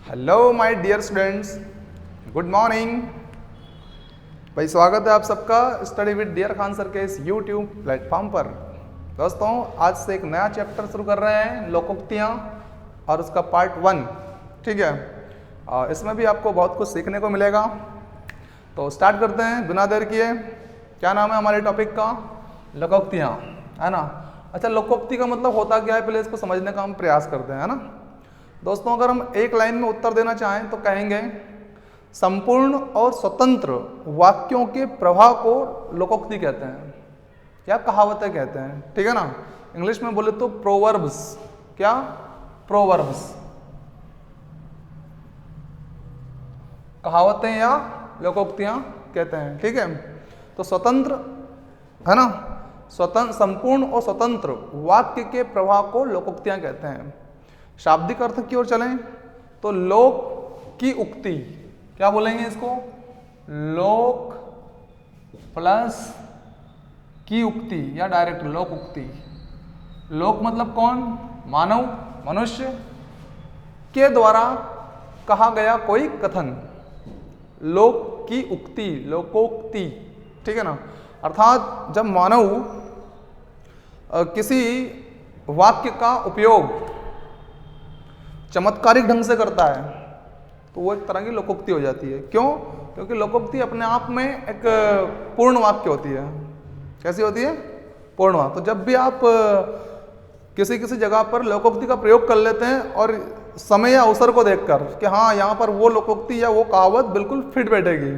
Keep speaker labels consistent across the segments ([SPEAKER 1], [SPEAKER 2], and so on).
[SPEAKER 1] Hello my dear students, good morning. भाई स्वागत है आप सबका study with dear Khan sir के इस यूट्यूब प्लेटफॉर्म पर। दोस्तों आज से एक नया चैप्टर शुरू कर रहे हैं, लोकोक्तियाँ, और उसका पार्ट 1। ठीक है, इसमें भी आपको बहुत कुछ सीखने को मिलेगा। तो स्टार्ट करते हैं बिना देर किए। क्या नाम है हमारे टॉपिक का? लोकोक्तियाँ, है ना। अच्छा, लोकोक्ति का मतलब होता क्या है, पहले इसको समझने का हम प्रयास करते हैं, है ना। दोस्तों अगर हम एक लाइन में उत्तर देना चाहें तो कहेंगे संपूर्ण और स्वतंत्र वाक्यों के प्रवाह को लोकोक्ति कहते हैं, क्या कहावतें कहते हैं, ठीक है ना। इंग्लिश में बोले तो प्रोवर्ब्स। क्या? प्रोवर्ब्स, कहावतें या लोकोक्तियां कहते हैं, ठीक है। तो स्वतंत्र, है ना, स्वतंत्र, संपूर्ण और स्वतंत्र वाक्य के प्रवाह को लोकोक्तियां कहते हैं। शाब्दिक अर्थ की ओर चलें तो लोक की उक्ति, क्या बोलेंगे इसको? लोक प्लस की उक्ति या डायरेक्ट लोक उक्ति। लोक मतलब कौन? मानव, मनुष्य के द्वारा कहा गया कोई कथन, लोक की उक्ति, लोकोक्ति, ठीक है ना। अर्थात जब मानव किसी वाक्य का उपयोग चमत्कारिक ढंग से करता है तो वो एक तरह की लोकोक्ति हो जाती है। क्यों? क्योंकि लोकोक्ति अपने आप में एक पूर्ण वाक्य होती है। कैसी होती है? पूर्ण वाक्य। तो जब भी आप किसी जगह पर लोकोक्ति का प्रयोग कर लेते हैं और समय या अवसर को देखकर कि हाँ यहाँ पर वो लोकोक्ति या वो कहावत बिल्कुल फिट बैठेगी,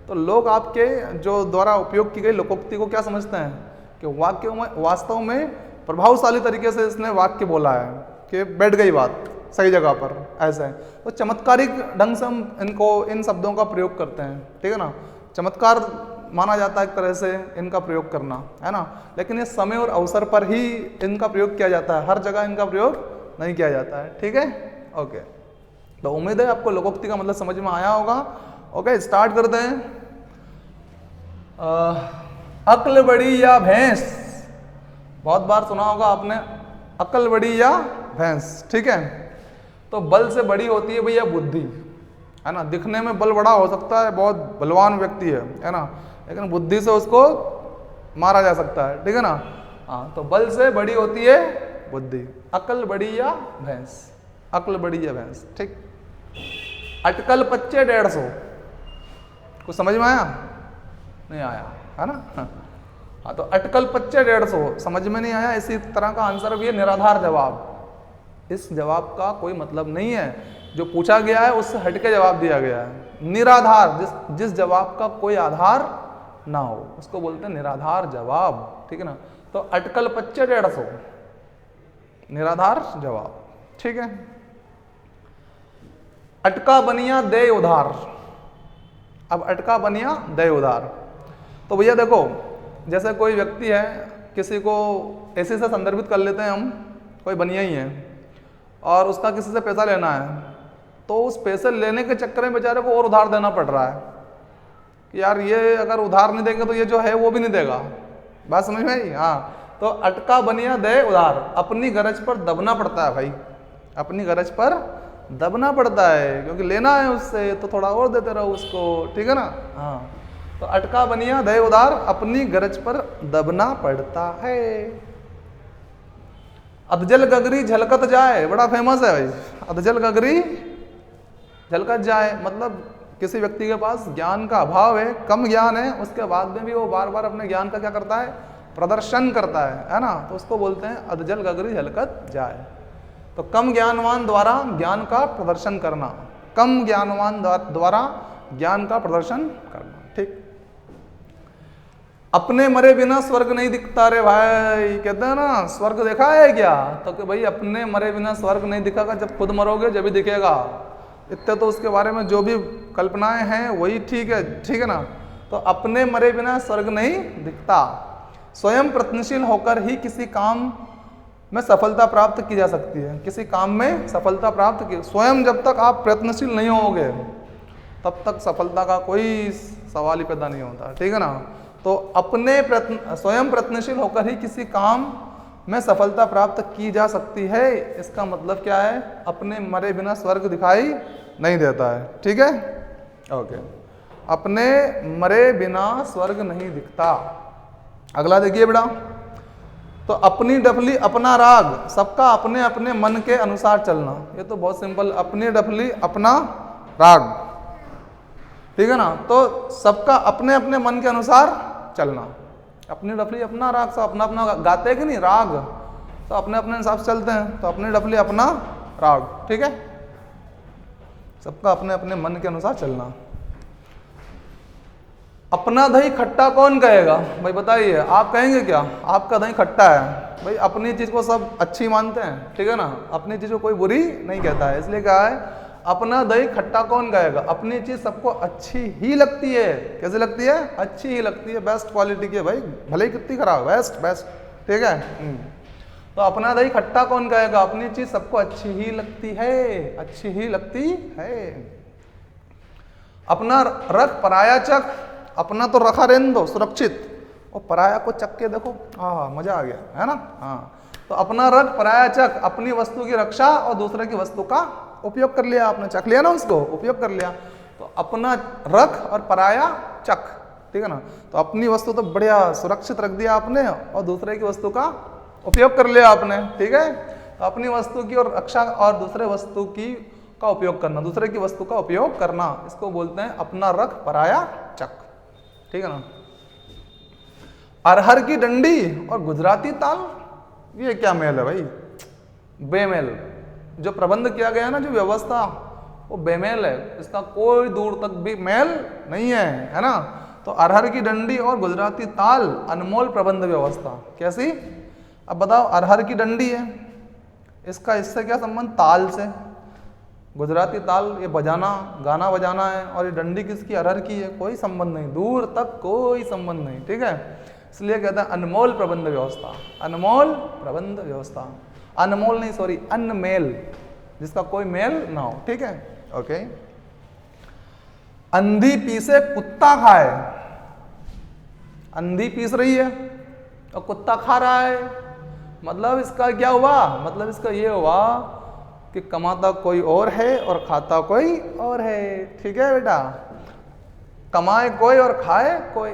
[SPEAKER 1] तो लोग आपके जो द्वारा उपयोग की गई लोकोक्ति को क्या समझते हैं कि वाक्य में वास्तव में प्रभावशाली तरीके से इसने वाक्य बोला है, कि बैठ गई बात सही जगह पर, ऐसा है। तो चमत्कारिक ढंग से हम इन शब्दों का प्रयोग करते हैं, ठीक है ना। चमत्कार माना जाता है एक तरह से इनका प्रयोग करना, है ना। लेकिन ये समय और अवसर पर ही इनका प्रयोग किया जाता है, हर जगह इनका प्रयोग नहीं किया जाता है, ठीक है। ओके, तो उम्मीद है आपको लोकोक्ति का मतलब समझ में आया होगा। ओके, स्टार्ट करते हैं। अक्ल बड़ी या भैंस, बहुत बार सुना होगा आपने, अक्ल बड़ी या भैंस, ठीक है। तो बल से बड़ी होती है भैया बुद्धि, है ना। दिखने में बल बड़ा हो सकता है, बहुत बलवान व्यक्ति है ना, लेकिन बुद्धि से उसको मारा जा सकता है, ठीक है ना। हाँ, तो बल से बड़ी होती है बुद्धि। अक्ल बड़ी या भैंस, अक्ल बड़ी या भैंस, ठीक। अटकल पच्चे 150, कुछ समझ में आया? नहीं आया, है ना। हाँ, तो अटकल पच्चे 150 समझ में नहीं आया, इसी तरह का आंसर भी है निराधार जवाब। इस जवाब का कोई मतलब नहीं है, जो पूछा गया है उससे हटके जवाब दिया गया है। निराधार, जिस जवाब का कोई आधार ना हो उसको बोलते हैं निराधार जवाब, ठीक है ना। तो अटकल पच्चे 150 निराधार जवाब, ठीक है। अटका बनिया दे उधार, अब अटका बनिया दे उधार, तो भैया देखो, जैसे कोई व्यक्ति है, किसी को ऐसे से संदर्भित कर लेते हैं हम, कोई बनिया ही है और उसका किसी से पैसा लेना है, तो उस पैसे लेने के चक्कर में बेचारे को और उधार देना पड़ रहा है कि यार ये अगर उधार नहीं देंगे तो ये जो है वो भी नहीं देगा। बात समझ में आई? हाँ, तो अटका बनिया दे उधार, अपनी गरज पर दबना पड़ता है भाई, अपनी गरज पर दबना पड़ता है, क्योंकि लेना है उससे तो थोड़ा और देते रहो उसको, ठीक है ना। हाँ, तो अटका बनिया दे उधार, अपनी गरज पर दबना पड़ता है। अधजल गगरी झलकत जाए, बड़ा फेमस है भाई, अधजल गगरी झलकत जाए, मतलब किसी व्यक्ति के पास ज्ञान का अभाव है, कम ज्ञान है, उसके बाद में भी वो बार बार अपने ज्ञान का क्या करता है? प्रदर्शन करता है ना। तो उसको बोलते हैं अधजल गगरी झलकत जाए। तो कम ज्ञानवान द्वारा ज्ञान का प्रदर्शन करना, कम ज्ञानवान द्वारा ज्ञान का प्रदर्शन करना, ठीक। अपने मरे बिना स्वर्ग नहीं दिखता रे भाई, कहते हैं ना स्वर्ग देखा है क्या? तो कि भाई अपने मरे बिना स्वर्ग नहीं दिखेगा, जब खुद मरोगे जब भी दिखेगा। इतने तो उसके बारे में जो भी कल्पनाएं हैं वही ठीक है, ठीक है ना। तो अपने मरे बिना स्वर्ग नहीं दिखता। स्वयं प्रयत्नशील होकर ही किसी काम में सफलता प्राप्त की जा सकती है, किसी काम में सफलता प्राप्त की, स्वयं जब तक आप प्रयत्नशील नहीं होगे तब तक सफलता का कोई सवाल ही पैदा नहीं होता, ठीक है ना। तो अपने स्वयं प्रयत्नशील होकर ही किसी काम में सफलता प्राप्त की जा सकती है। इसका मतलब क्या है? अपने मरे बिना स्वर्ग दिखाई नहीं देता है। ठीक है, ओके। अपने मरे बिना स्वर्ग नहीं दिखता। अगला देखिए बेटा, तो अपनी डफली अपना राग, सबका अपने अपने मन के अनुसार चलना। ये तो बहुत सिंपल, अपनी डफली अपना राग, ठीक है ना। तो सबका अपने अपने मन के अनुसार चलना। अपनी डफली अपना राग, सब अपना अपना गाते हैं कि नहीं राग, तो अपने अपने हिसाब से चलते हैं। तो अपनी डफली अपना राग, ठीक है, सबका अपने अपने मन के अनुसार चलना। अपना दही खट्टा कौन कहेगा? भाई बताइए, आप कहेंगे क्या आपका दही खट्टा है? भाई अपनी चीज को सब अच्छी मानते हैं, ठीक है ना, अपनी चीज को कोई बुरी नहीं कहता है, इसलिए कहा है अपना दही खट्टा कौन कहेगा। अपनी चीज सबको अच्छी ही लगती है। कैसे लगती है? अच्छी ही लगती है, बेस्ट क्वालिटी की है भाई, भले ही कितनी खराब, बेस्ट बेस्ट, ठीक है। तो अपना दही खट्टा कौन कहेगा? अपनी चीज सबको अच्छी ही लगती है, अच्छी ही लगती है। अपना रख पराया चख, अपना तो रखा रहने दो सुरक्षित, और पराया को चख के देखो, हाँ मजा आ गया, है ना। हाँ, तो अपना रख पराया चख, अपनी वस्तु की रक्षा और दूसरे की वस्तु का उपयोग कर लिया, आपने चख लिया ना, उसको उपयोग कर लिया। तो अपना रख और पराया चख, ठीक है ना। तो अपनी वस्तु तो बढ़िया सुरक्षित रख दिया आपने, और दूसरे की वस्तु का उपयोग कर लिया आपने, ठीक है। तो अपनी वस्तु की और रक्षा और दूसरे वस्तु की का उपयोग करना, दूसरे की वस्तु का उपयोग करना, इसको बोलते हैं अपना रख पराया चख, ठीक है ना। अरहर की डंडी और गुजराती ताल, ये क्या मेल है भाई? बेमेल। जो प्रबंध किया गया ना, जो व्यवस्था, वो बेमेल है, इसका कोई दूर तक भी मेल नहीं है ना। तो अरहर की डंडी और गुजराती ताल अनमोल प्रबंध व्यवस्था। कैसी? अब बताओ, अरहर की डंडी है, इसका इससे क्या संबंध? ताल से। गुजराती ताल ये बजाना, गाना बजाना है, और ये डंडी किसकी? अरहर की है, कोई संबंध नहीं, दूर तक कोई संबंध नहीं, ठीक है। इसलिए कहते हैं अनमोल प्रबंध व्यवस्था, अनमोल प्रबंध व्यवस्था, अनमोल नहीं सॉरी अनमेल, जिसका कोई मेल ना हो, ठीक है, ओके। अंधी पीसे कुत्ता खाए, अंधी पीस रही है और कुत्ता खा रहा है, मतलब इसका क्या हुआ? मतलब इसका ये हुआ कि कमाता कोई और है और खाता कोई और है, ठीक है बेटा। कमाए कोई और खाए कोई,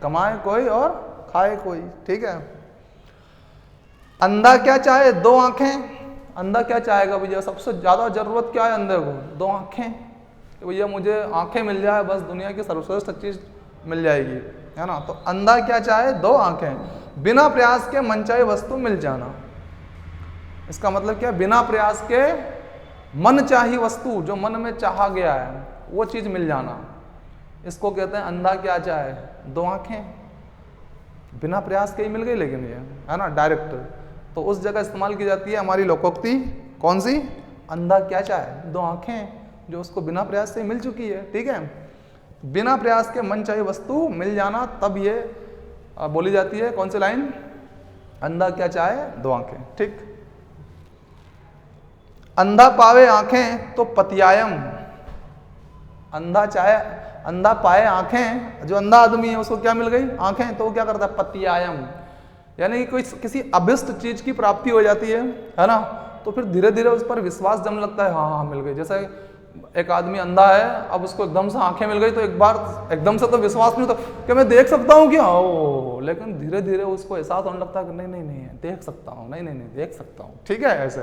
[SPEAKER 1] कमाए कोई और खाए कोई, ठीक है। अंधा क्या चाहे? दो आंखें। अंधा क्या चाहेगा भैया? सबसे ज्यादा जरूरत क्या है अंधे को? दो आंखें, कि भैया मुझे आंखें मिल जाए बस, दुनिया की सर्वश्रेष्ठ चीज मिल जाएगी, है ना। तो अंधा क्या चाहे? दो आंखें। बिना प्रयास के मनचाही वस्तु मिल जाना, इसका मतलब क्या? बिना प्रयास के मनचाही वस्तु, जो मन में चाहा गया है वो चीज मिल जाना, इसको कहते हैं अंधा क्या चाहे? दो आंखें। बिना प्रयास के ही मिल गई, लेकिन ये है ना डायरेक्ट, तो उस जगह इस्तेमाल की जाती है हमारी लोकोक्ति, कौन सी? अंधा क्या चाहे? दो आंखें, जो उसको बिना प्रयास से मिल चुकी है, ठीक है। बिना प्रयास के मन चाहिए वस्तु मिल जाना, तब ये बोली जाती है, कौन सी लाइन? अंधा क्या चाहे? दो आंखें, ठीक। अंधा पावे आंखें तो पतियायम, अंधा चाहे, अंधा पाए आंखें, जो अंधा आदमी है उसको क्या मिल गई? आंखें, तो वो क्या करता है? पतियायम, यानी कि कोई किसी अभिष्ट चीज की प्राप्ति हो जाती है ना, तो फिर धीरे धीरे उस पर विश्वास जमने लगता है, हाँ हाँ मिल गई। जैसे एक आदमी अंधा है, अब उसको एकदम से आंखें मिल गई, तो एक बार एकदम से तो विश्वास नहीं होता कि मैं देख सकता हूँ क्या, ओ, लेकिन धीरे धीरे उसको एहसास होने लगता है कि नहीं नहीं नहीं देख सकता हूँ, नहीं नहीं नहीं देख सकता हूँ, ठीक है, ऐसे।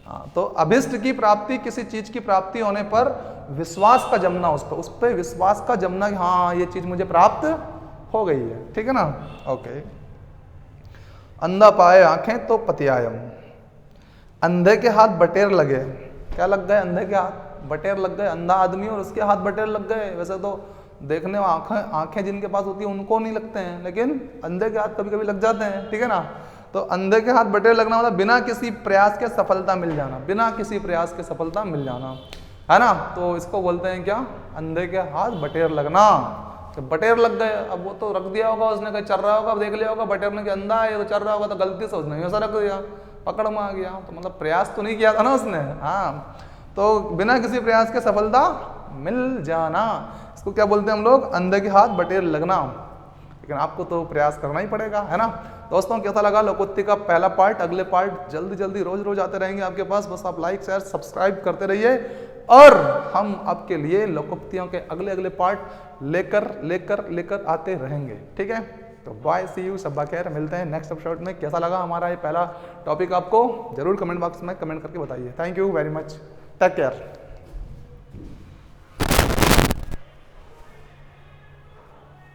[SPEAKER 1] हाँ, तो अभिष्ट की प्राप्ति, किसी चीज की प्राप्ति होने पर विश्वास का जमना, उस पर विश्वास का जमना कि हाँ ये चीज मुझे प्राप्त हो गई है, ठीक है ना, ओके। अंधा पाए आंखें तो पतियायम, अंधे के हाथ बटेर लगे, क्या लग गए? अंधे के हाथ बटेर लग गए, अंधा आदमी और उसके हाथ बटेर लग गए। वैसे तो देखने में आंखें जिनके पास होती है उनको नहीं लगते हैं, लेकिन अंधे के हाथ कभी कभी लग जाते हैं, ठीक है ना। तो अंधे के हाथ बटेर लगना मतलब बिना किसी प्रयास के सफलता मिल जाना, बिना किसी प्रयास के सफलता मिल जाना, है ना। तो इसको बोलते हैं क्या? अंधे के हाथ बटेर लगना। तो बटेर लग गए, अब वो तो रख दिया होगा उसने, कहीं चल रहा होगा, देख लिया होगा बटेर ने कि अंधा है, तो चल रहा होगा, तो गलती से उसने ऐसा रख दिया, पकड़ में आ गया, तो मतलब प्रयास तो नहीं किया था ना उसने। हाँ, तो बिना किसी प्रयास के सफलता मिल जाना, इसको क्या बोलते हैं हम लोग? अंधे के हाथ बटेर लगना। लेकिन आपको तो प्रयास करना ही पड़ेगा, है ना। दोस्तों कैसा लगा लोकोक्ति का पहला पार्ट? अगले पार्ट जल्दी जल्दी रोज रोज आते रहेंगे आपके पास, बस आप लाइक शेयर सब्सक्राइब करते रहिए और हम आपके लिए लोकोक्तियों के अगले अगले पार्ट लेकर आते रहेंगे। ठीक है, तो बाय, सी यू, सब खैर, मिलते हैं नेक्स्ट एपिसोड में। कैसा लगा हमारा ये पहला टॉपिक आपको जरूर कमेंट बॉक्स में कमेंट करके बताइए। Thank you very much, take care.